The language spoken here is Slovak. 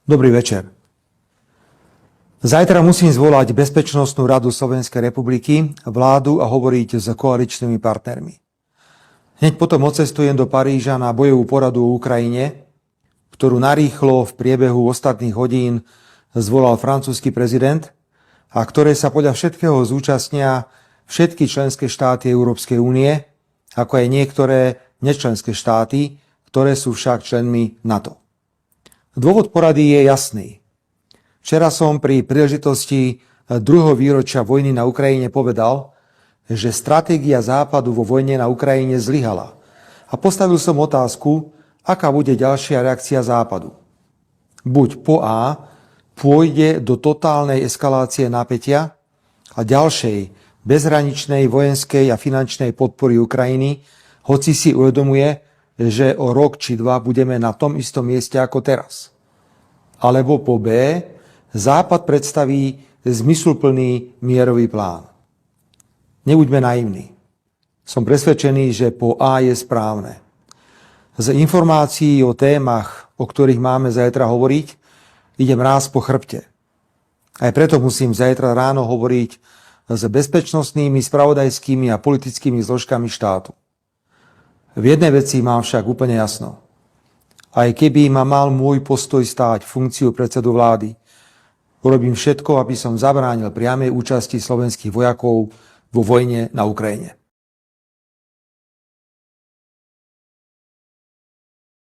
Dobrý večer. Zajtra musím zvolať Bezpečnostnú radu Slovenskej republiky, vládu a hovoriť s koaličnými partnermi. Hneď potom odcestujem do Paríža na bojovú poradu o Ukrajine, ktorú narýchlo v priebehu ostatných hodín zvolal francúzsky prezident a ktoré sa podľa všetkého zúčastnia všetky členské štáty Európskej únie, ako aj niektoré nečlenské štáty, ktoré sú však členmi NATO. Dôvod porady je jasný. Včera som pri príležitosti druhého výročia vojny na Ukrajine povedal, že stratégia Západu vo vojne na Ukrajine zlyhala. A postavil som otázku, aká bude ďalšia reakcia Západu. Buď po A pôjde do totálnej eskalácie napätia a ďalšej bezhraničnej vojenskej a finančnej podpory Ukrajiny, hoci si uvedomuje, že o rok či dva budeme na tom istom mieste ako teraz. Alebo po B, Západ predstaví zmysluplný mierový plán. Nebuďme naivní. Som presvedčený, že po A je správne. Z informácií o témach, o ktorých máme zajtra hovoriť, idem ráz po chrbte. Aj preto musím zajtra ráno hovoriť s bezpečnostnými, spravodajskými a politickými zložkami štátu. V jednej veci mám však úplne jasno. Aj keby ma mal môj postoj stáť funkciu predsedu vlády, urobím všetko, aby som zabránil priamej účasti slovenských vojakov vo vojne na Ukrajine.